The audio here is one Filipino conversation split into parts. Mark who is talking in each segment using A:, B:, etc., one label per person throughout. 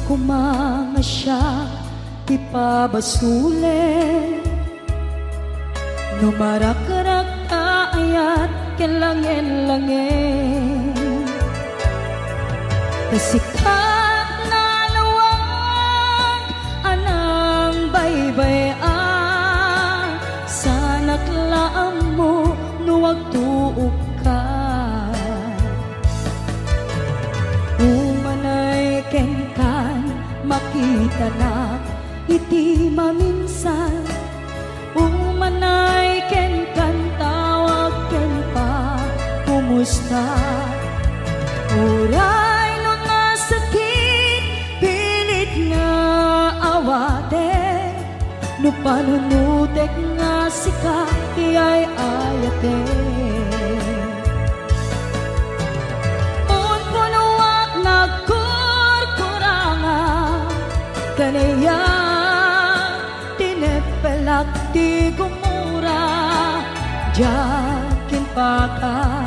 A: kumanga siya ipabasule numarakarag ayat kelangin-langin kasikat na lawag anang baybayan sanak laam mo nuwag tuog ka umanay kenkan makita na iti maminsan umanay kenkan tawag ken pa kumusta uray no nga sakit pilit nga awate no panunutek nga sika iyay ayate un punuak nagkurkuranga kanaya tinepelak ti gumura jakin paka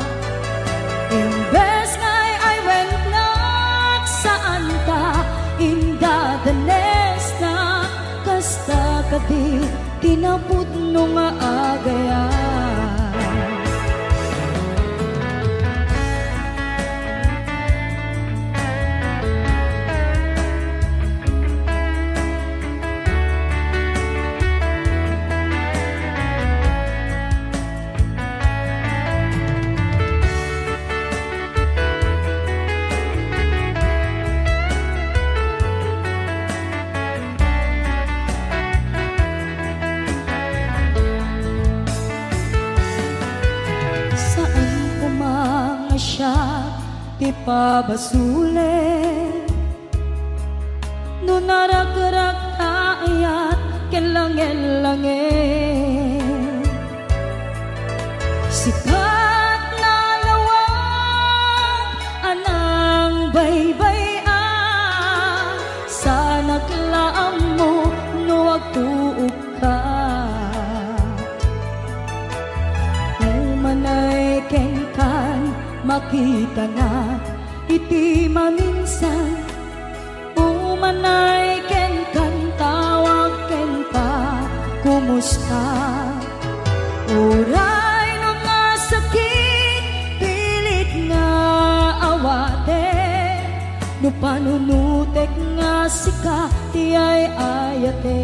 A: imbes ngay ay wennak saan ta indadanes na kasta kadi tinaput no nga agayan ipabasule no naragrak ayat kelangin-langin sikat na lawag anang baybayan sa naglaam mo nuwag tuog ka umanay kenkan makita na iti maminsan umanay ken kan tawag ken pa kumusta uray no nga sakit pilit nga awate no panunutek nga sika tiyay ayate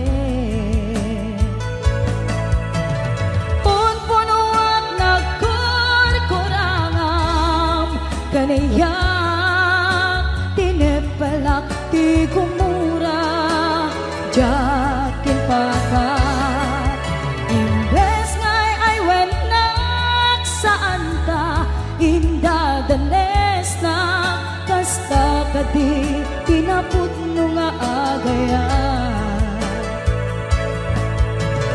A: kanayak tinepalak ti gumura jakin pakat imbes ngay ay wennak saan ta indadanes na kasta kadi tinaput no nga agayan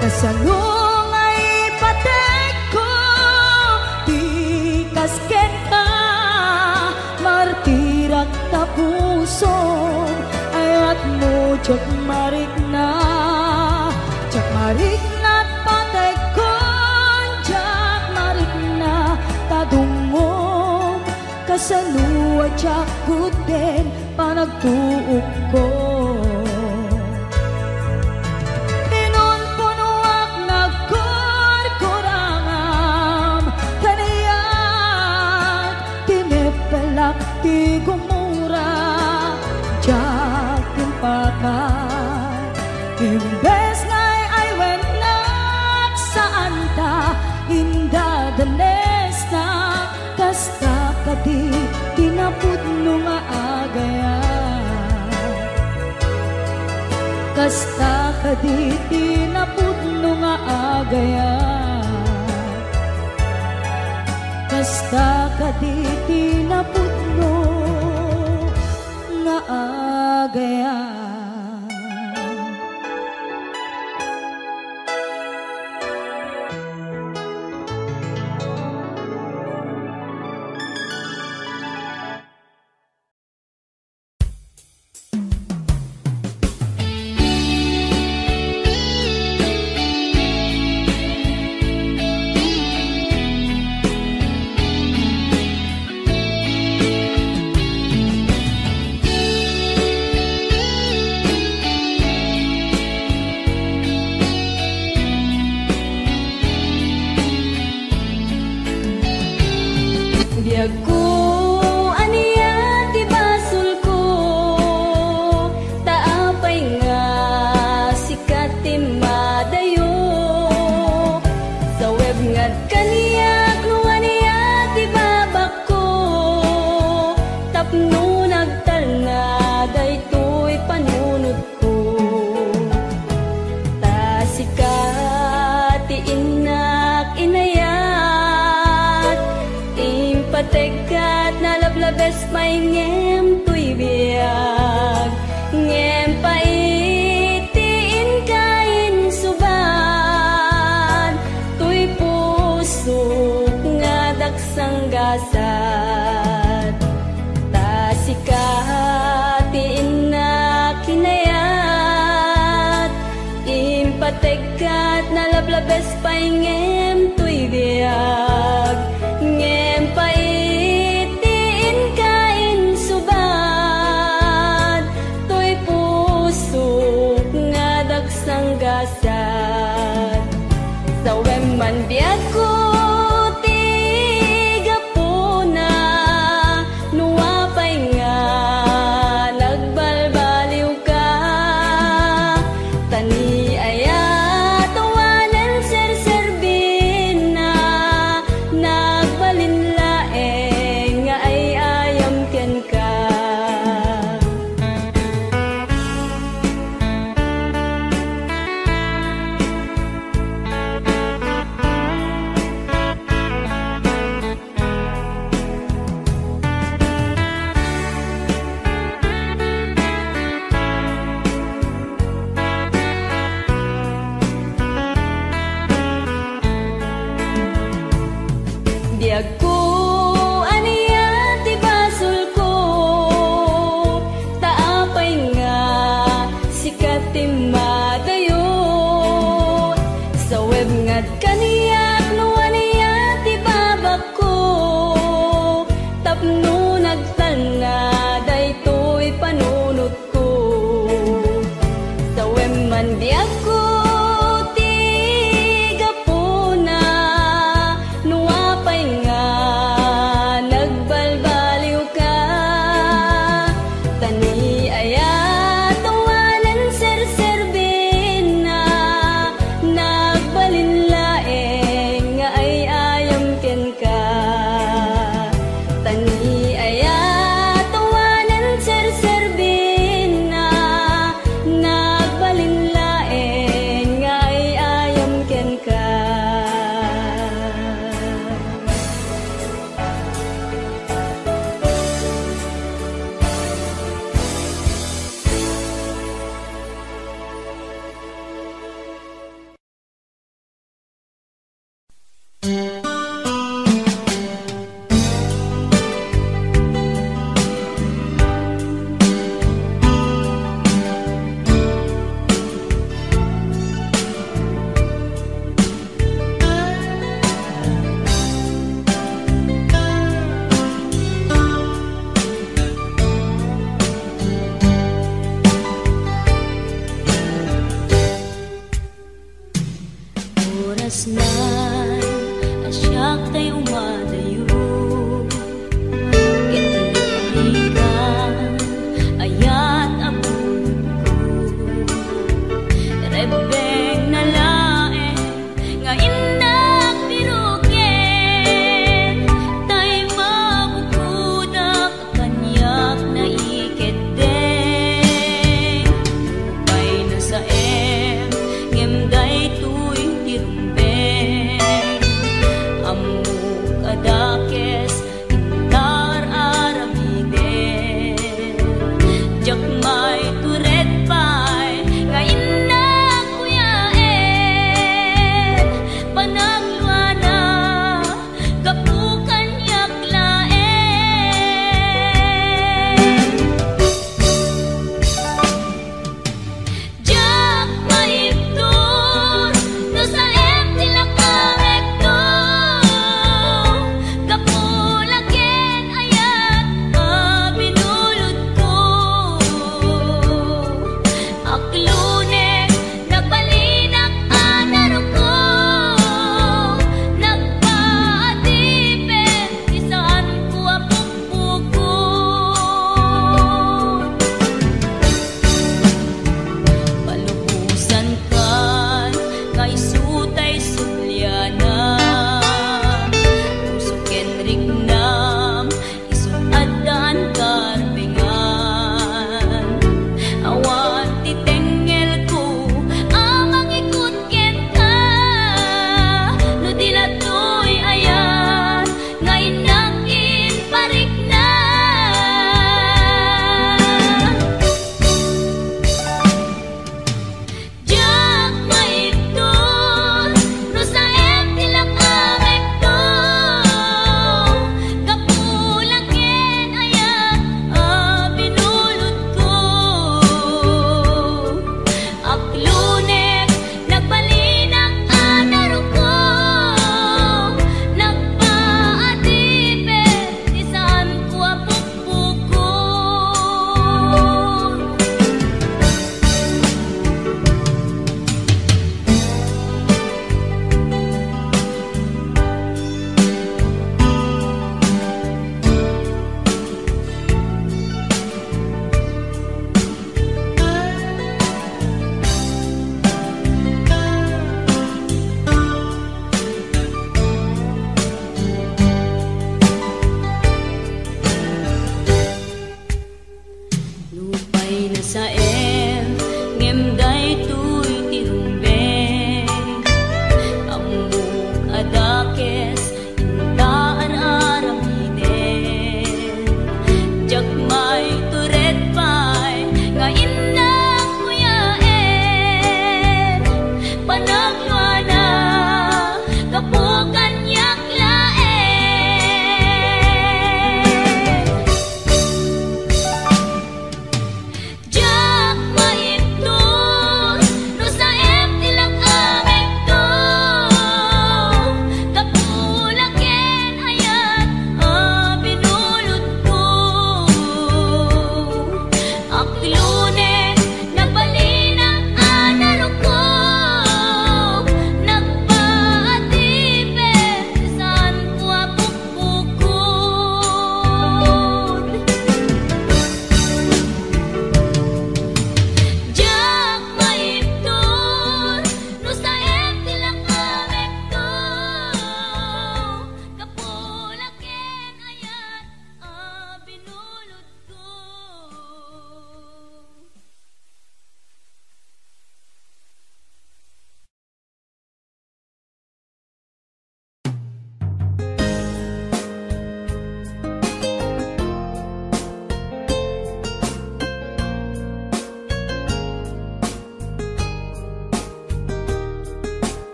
A: kasalong ay patek ko di kasket martirak tapuson ayat mo jak marik na patay kon jak marik na tadungom kasaluwa jak kuten panagtuog ko inon punuak nagkurkurangam kanayat tinepelak ti gumura jakin pakat imbes ngay ay wennak saan ta indadanes na kasta kadi tinaput no nga agayan kasta kadi tinaput no nga agayan kasta kadi tinaput nga agayan no nagtalna daytoy panunod ko. Sikat iinak inayat impategat na lablabes may ngem tuy biyag ngem paitiin kain suban tuy pusok nga daksang gasat. Sikat iinak inayat impategat na lablabes pay ngem tuy biyag ngem paitiin kain suba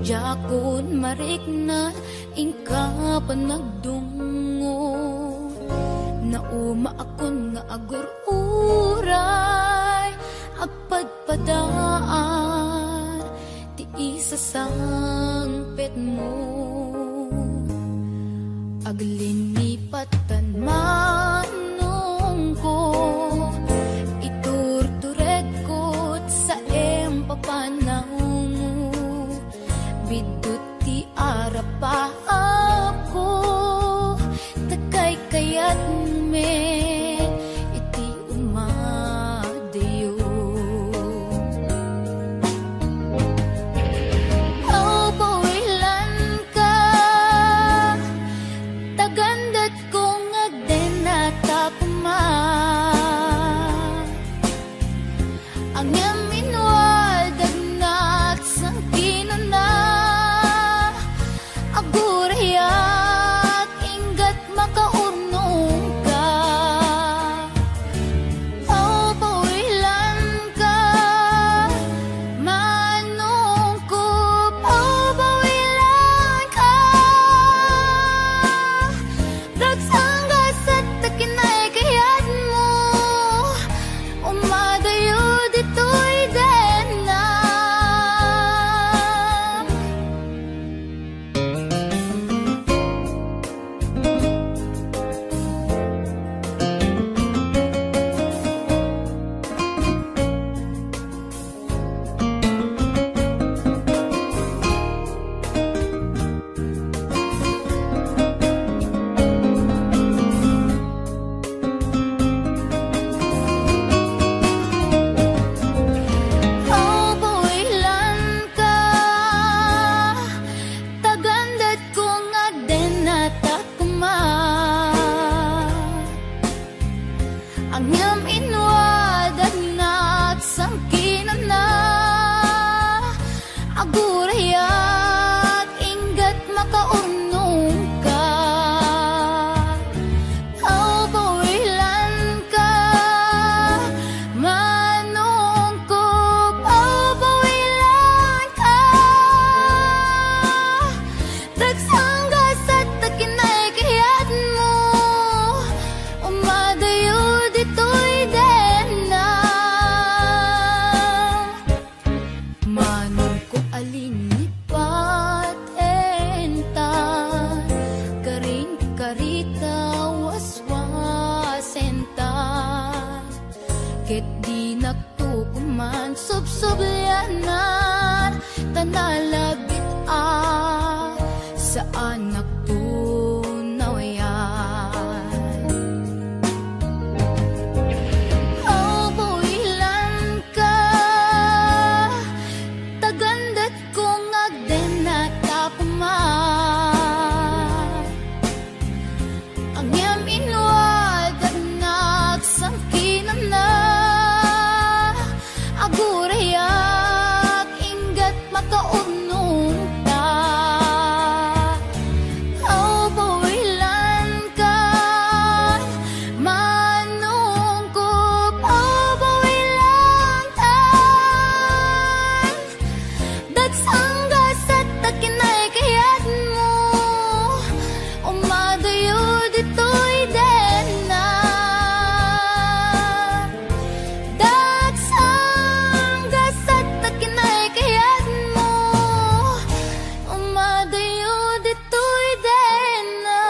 B: Jakon marikna ingka panagdungo nauma akon nga agur-uray agpadpadaan ti isa sangpet mo aglinipatan manong ko iturtured ko sa empapanaw bidut ti arapahap ko takay kayat men iti umadayo aw pawilan ka tagandat kong agdenata kuma ang yaminwal dagnat sang kinana agurayak inggat makaurnong ka aw pawilan ka manong ko aw pawilan ka dagsanggas at takinay kayat mo umadayo dito'y dena aw pawilan ka tagandat kong agdenata kuma ang yam inwadag nat sang kinana agurayak inggat makaurnong ka aw pawilan ka manong ko aw pawilan ka dagsanggas at takinay kayat mo umadayo dito'y dena manong ko alinipat enta karing karita waswasenta ket di nagtukuman subsubyanan tanalabit sa anak tunaw yan aw pawilan ka tagandat kong agdenata kuma ang yam inwadag nagsang kinana agurayak inggat makaurnong ta aw pawilan ka manong ko aw pawilan ka dagsanggas at takinay kayat mo umadayo dito'y dena dagsanggas at takinay kayat mo umadayo dito'y dena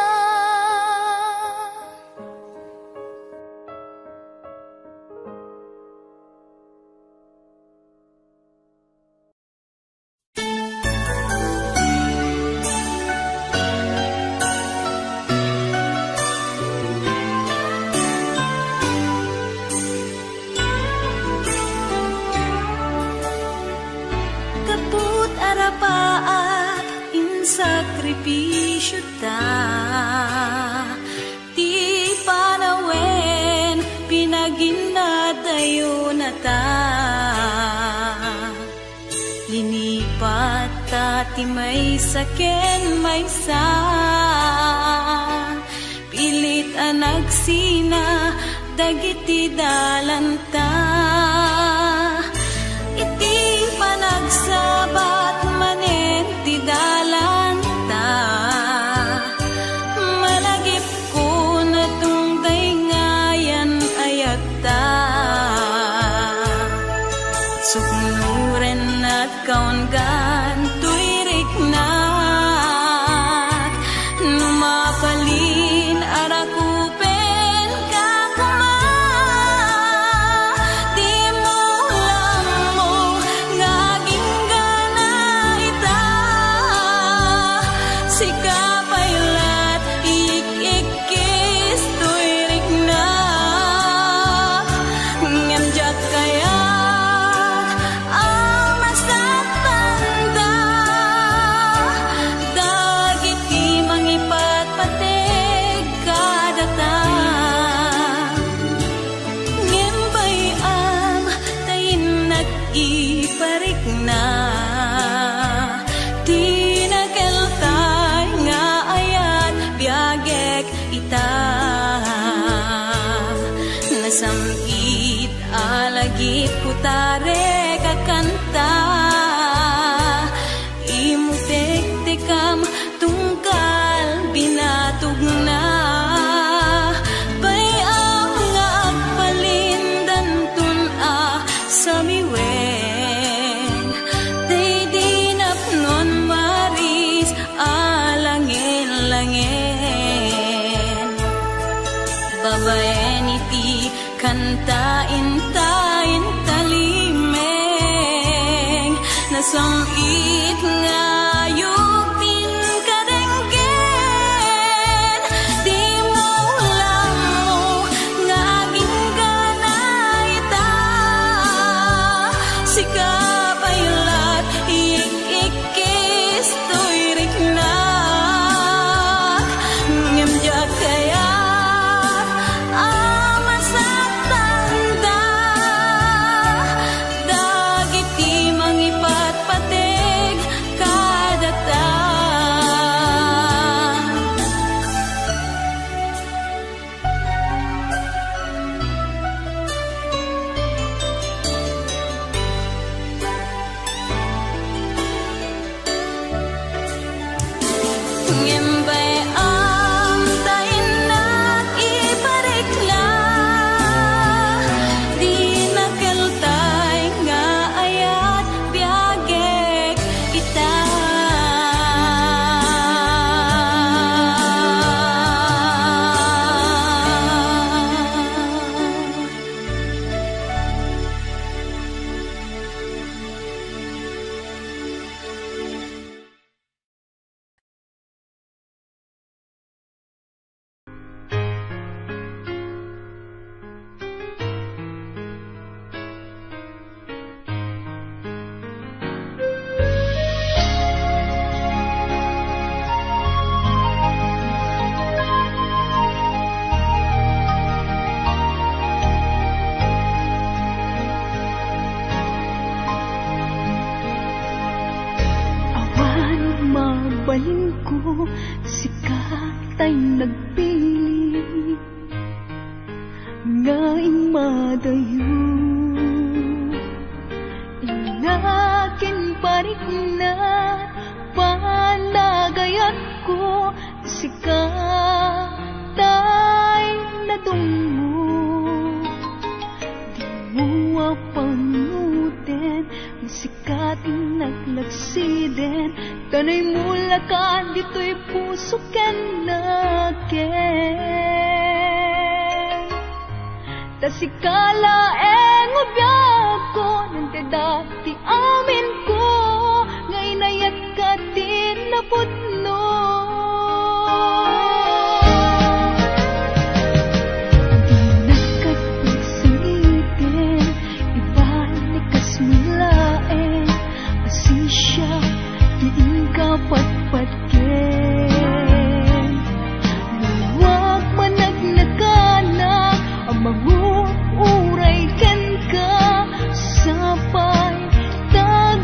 C: kaput arapaat in sakripisyo ta ti panawen pinaginadayo na ta linipat ta ti may saken may sa pilit anagsina dagiti dalanta iti panagsabat manen ti kaon gan tuirik na numapalin arakupen ka kuma di mo lamo ngaging gana ita sikapailat ikikis tuirik na ngamjak kaya iparik na tinakeltay nga ayat biagek ita nasamkit alagit putare kakanta imutek-tekam tungkal binatug na bayang nga agpalindan tun samiwen day dinapnon maris alangin-langin babaen iti kantain tayin talimeng nasamit nga yupin kadenggen di mo lamo ngaging gana ita sikapailat ikikis tuirik na ngamjak kaya amasatanda dagiti mangipatpateg kadata ngembay am tainak iparikla di nakeltay nga ayat biagek ita
A: mabalin ko sikat ay nagpili ngaing madayo inakin parik na panagayat ko sikat ay nadungo di mo apangutin sikat naglagsiden tanay mula ka dito'y puso ken naken tasikala ubiyag ko nang dati amin ko ngay nayat ka din naputno patpatken luwag managnaganak ang manguuray ken ka sapay tag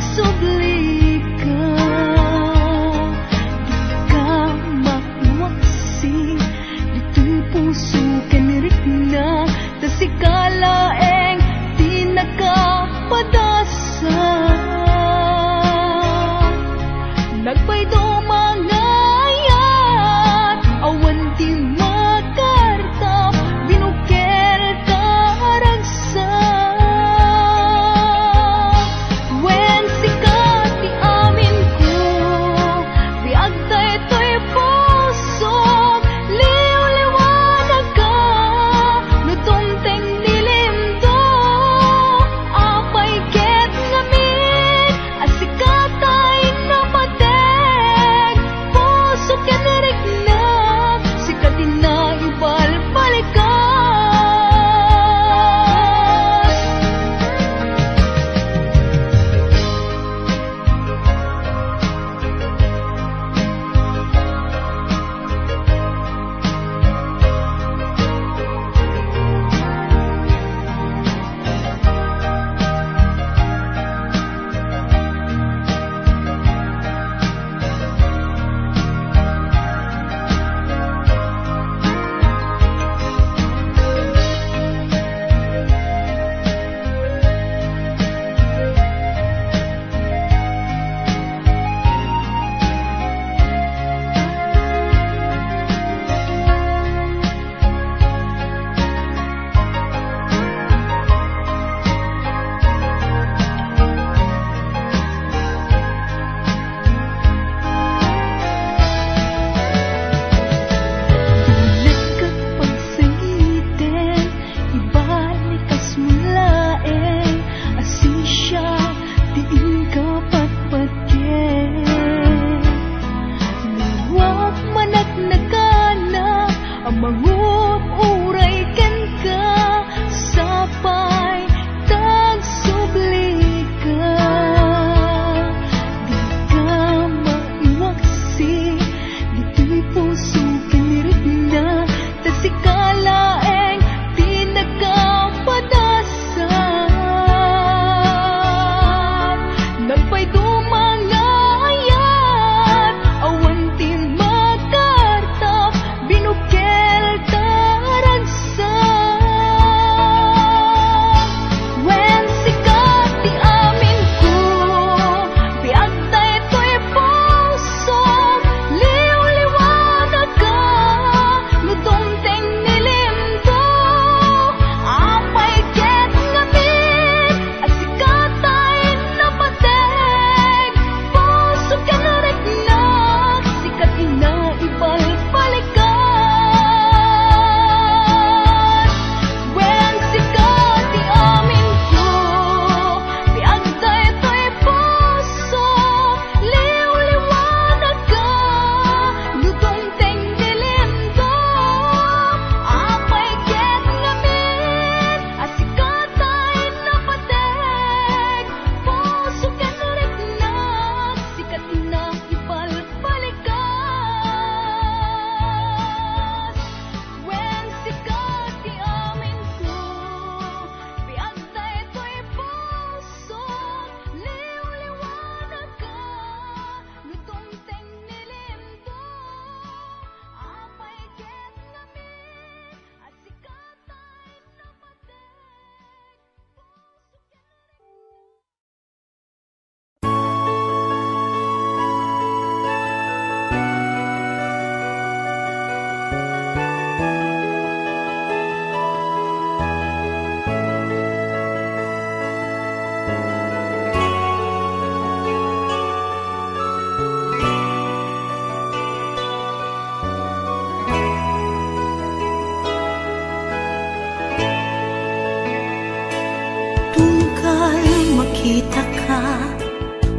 D: Makita ka,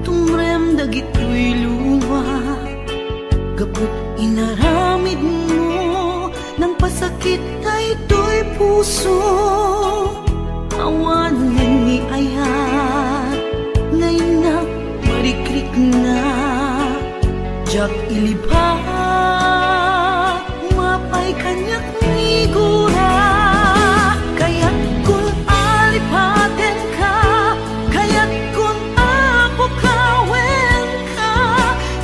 D: tumrem dagito'y luwa, gapot inaramid mo, nang pasakit ay ito'y puso. Awanan ni ayat, ngayon na marikrik na, jak ilibat, mapay kanyak nigura. Kaya't kung alipaten ka, kaya't kung apukawen ka,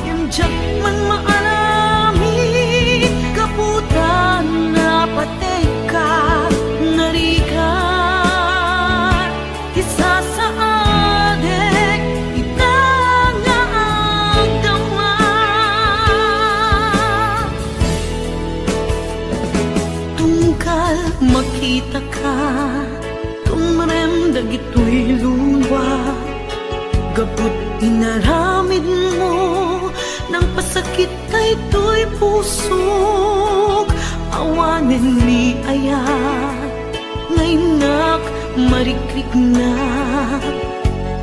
D: yung jak man maalami, kaputan na patay ka, narikan, isa sa adek, itangaagdama. Tungkal makita ka, tumrem dagito'y luwa, gapot inaramid mo, nang pasakit ay ito'y pusok. Awanen ni ayat, ngaynak marikrik na,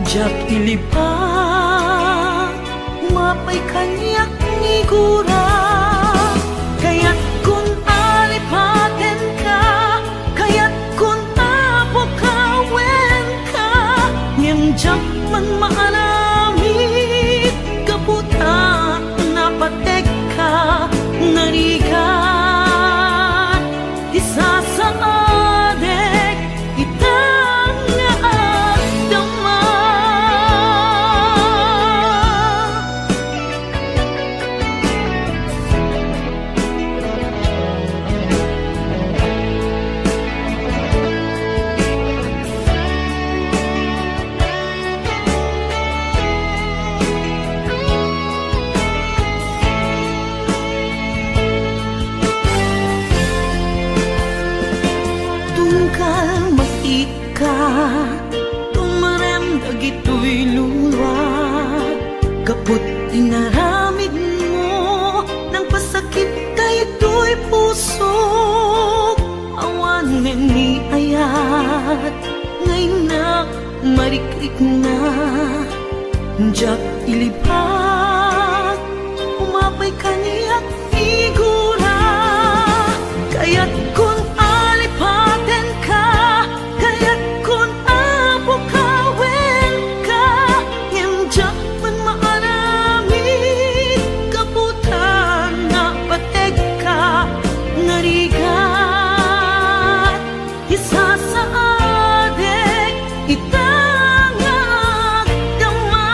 D: jak ilipat, mapay kanyak nigura. Kaya't kung alipaten ka, kaya't kung apukawen ka, ngem jak man maalamit, kaputa na patek ka, narikan, isa sa adek, itangaagdama. Tungkal makika, tumarem dagito'y luwa, gapot inaramid mo, nang pasakit ay ito'y pusok. Awanen ni ayat, ngaynak marikrik na, jak ilipat, umapay kaniyak figura. Kaya't kung alipaten ka, kaya't kung apukawen ka, ngem jak man maaramid, kaputan na pateg ka, narigat, isa sa adek, itangaagdama.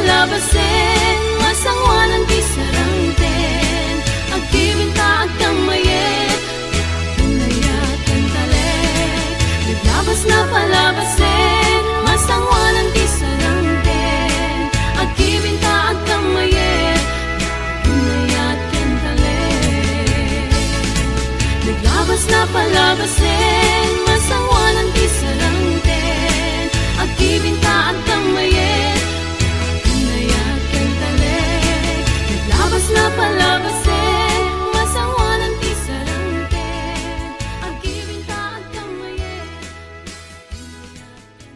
C: palabasin, masangwanan di sarangten, agkibinta agkamayet, inayakan talek. Naglabas na palabasin, masangwanan di sarangten, agkibinta agkamayet, inayakan talek. Naglabas na palabasin, masangwanan di sarangten, agkibinta agkamayet, inayakan talek. Naglabas na palabasin, masangwanan di sarangten, agkibinta agkamayet, inayakan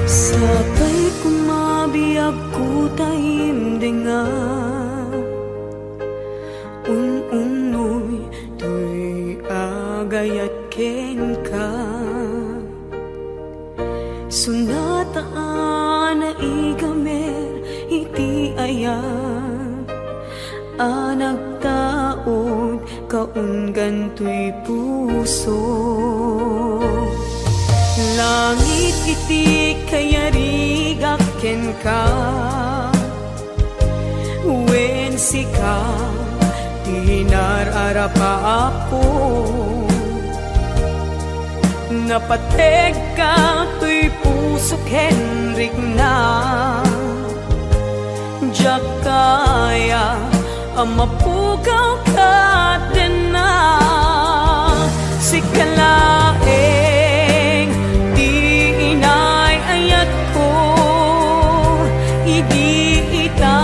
D: Sabay kumabiyag ko taim denga unoy tuy agayat ken ka sunataan na igamer iti ayat anak taod kaunggan tuy puso. Langit iti kayarigak ken ka wen sika tinararapa ako napateg ka tuy puso kenrik na jak kaya amapugaw ka din na sikalaeng di inay ayat ko idi ita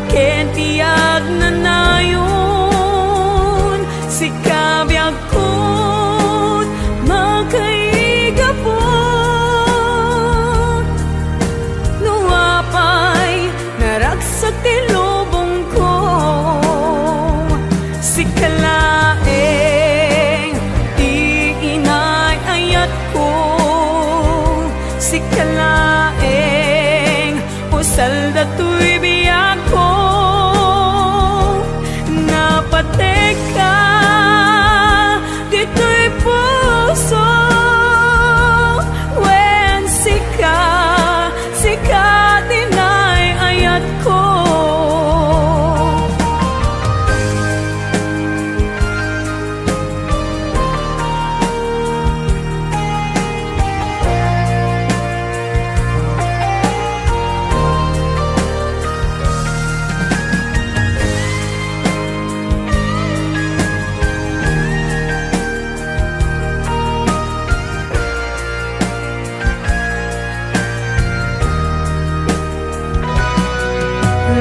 D: ken tiyag na nayon sikabiyag ko't magkaigapon nuapay naragsak ti lubong ko sikalaeng di inay ayat ko sikalaeng usal dato'y biyag ko napateg ka dito'y puso wen sika dinay ayat ko.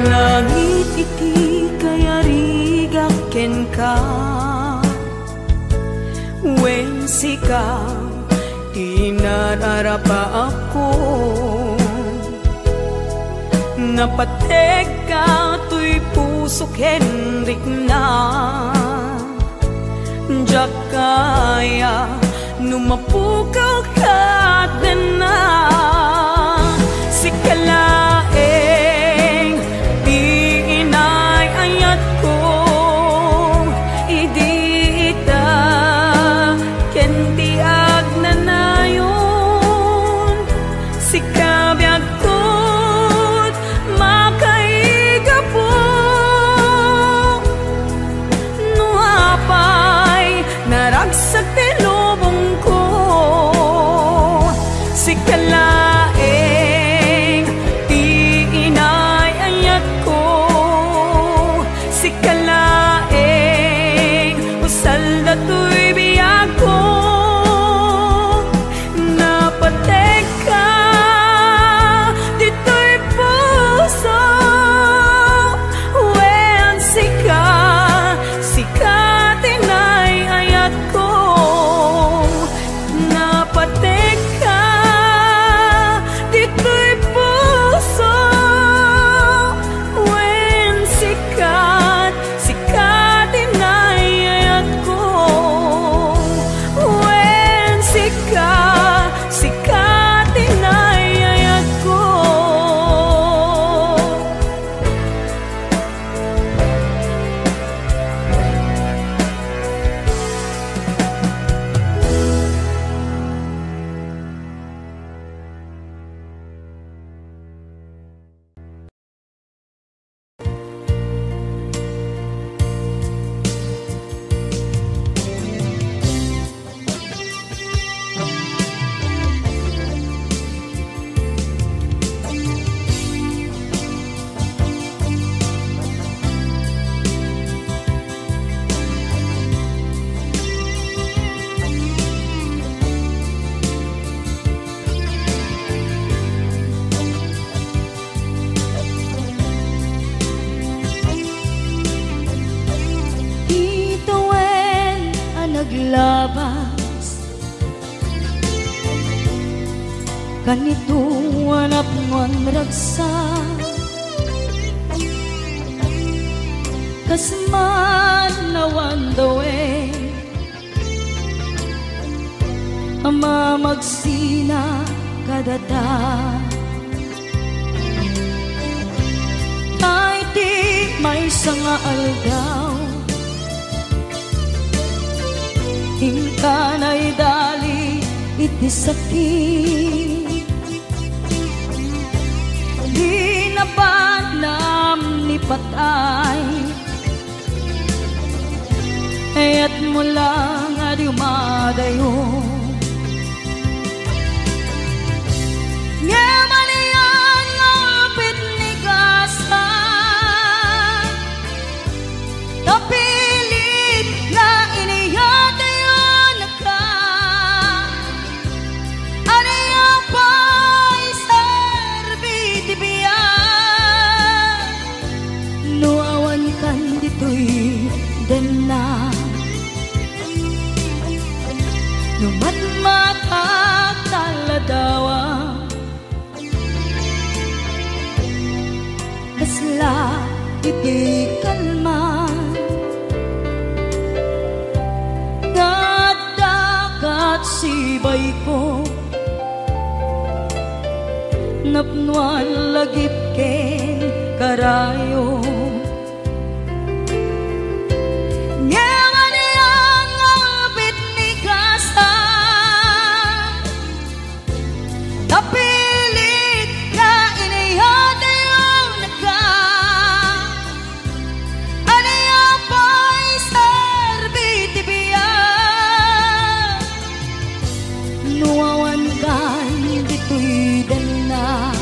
D: Langit iti kayarigak ken ka wen sika tinararapa ako napateg ka tuy puso kenrik na jak kaya numapukaw ka din na sikalaeng di inay ayat ko idi ita ken tiag na nayon sikabiyag ko't makaigapo nuapay naragsak ti lubong ko naglabas kanito hanap ngon ragsa kasman nawan dawe ama magsina kadata ay di may sanga aldaw hingkanay dali iti sakit di napanam ni patay ayat mo lang adiumadayo ngamanian ngapit ni gasa tapilit na iniyatayo na ka aniya pa'y serbitibiyan nuawan kan dito'y dana numatmatak taladawa kasla iti kalma nadakat sibay ko napnuan lagip ken karayo tapilit na iniyatayo na ka aniya pa'y serbitibiyan nuawan kan dito'y dana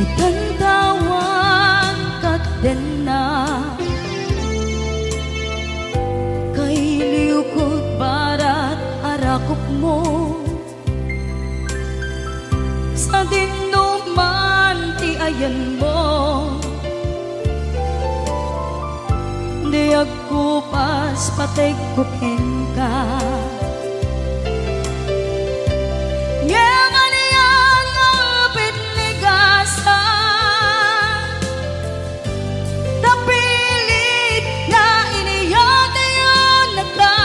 D: itantawan kat dena kay liukot barat arakop mo sa dinuman ti ayan mo di agkupas patay kupen ka tapilit na iniyatayo na ka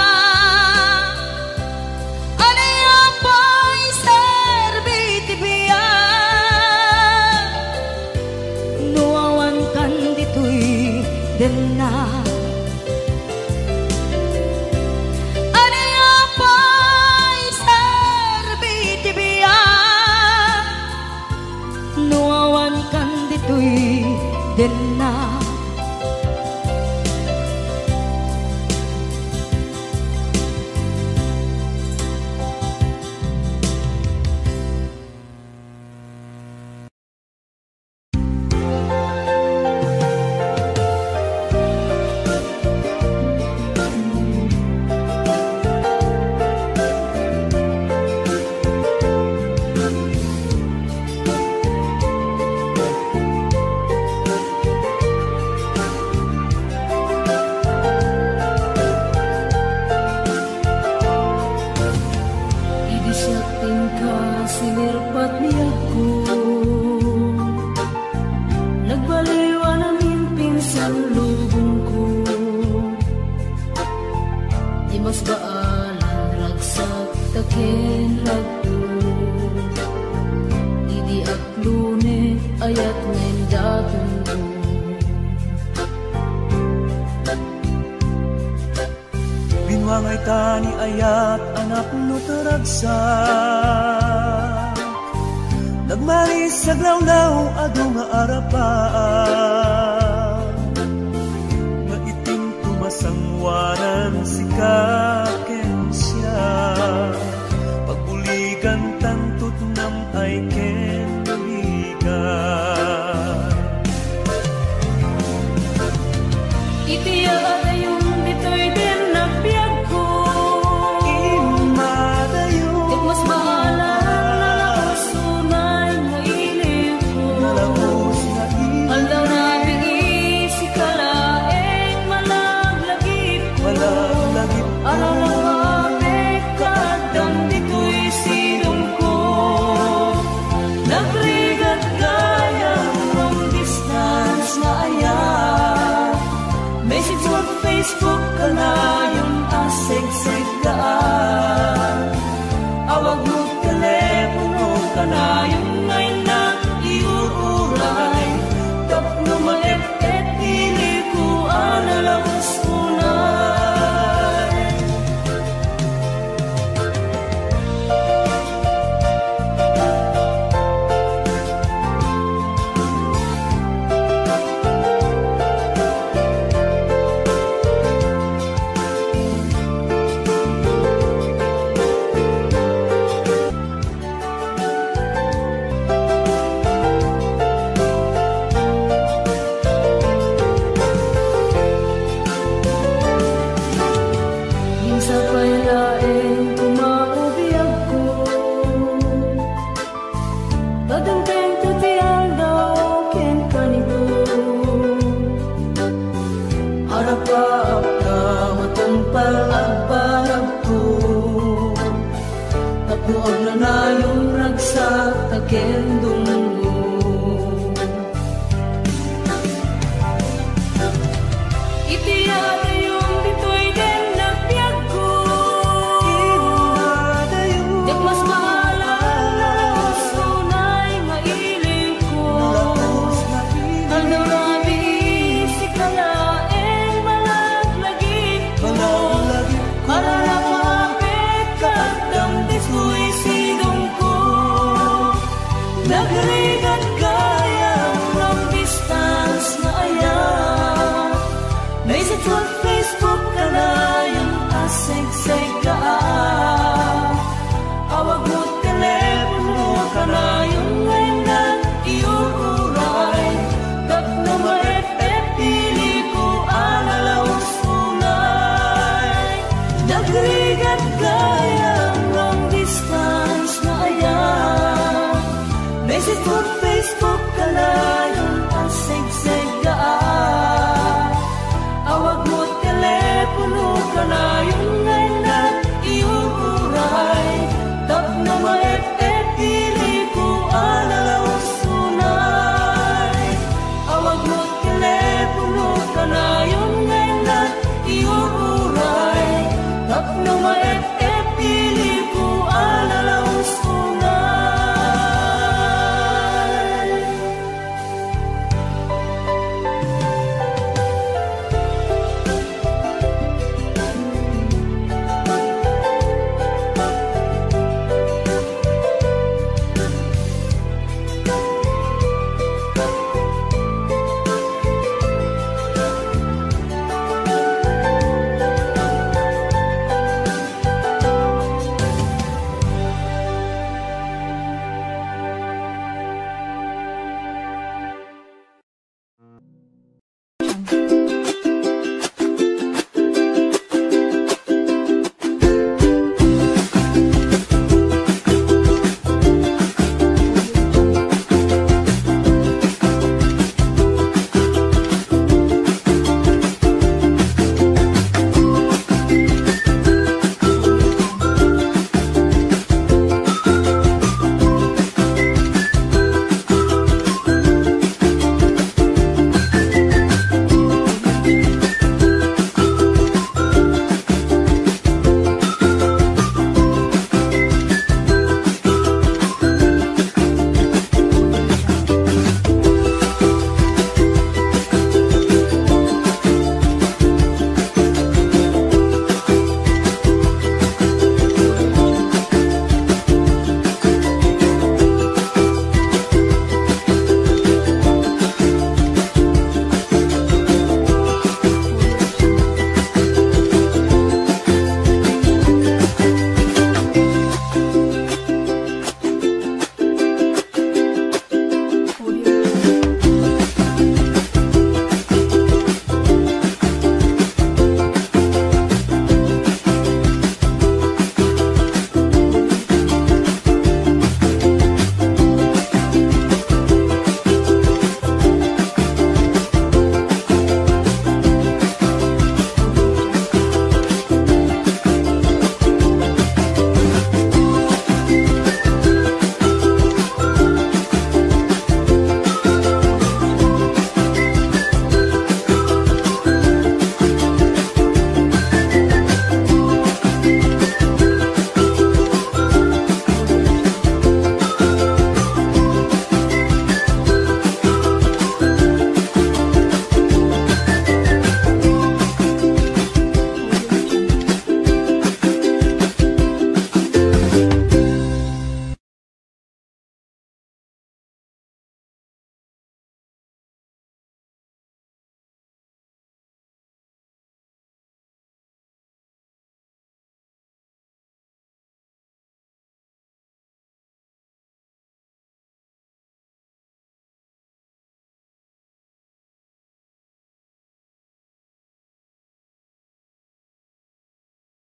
D: aniya pa'y serbitibiyan nuawan kan dito'y dena aniya pa'y serbitibiyan nuawan kan dito'y dena ayat ngayon datong
E: binwangay tani ayat anak no taragsa nagmalis sa glawlaw ado nga arapaan nga iting tumasangwanan si kaken siya Facebook ka na yung asig-sig ka. Awag mo telepono ka na yung ngay na iuuray. Tapno maep-et ilikuan alawos unay. Facebook ka na yung asig-sig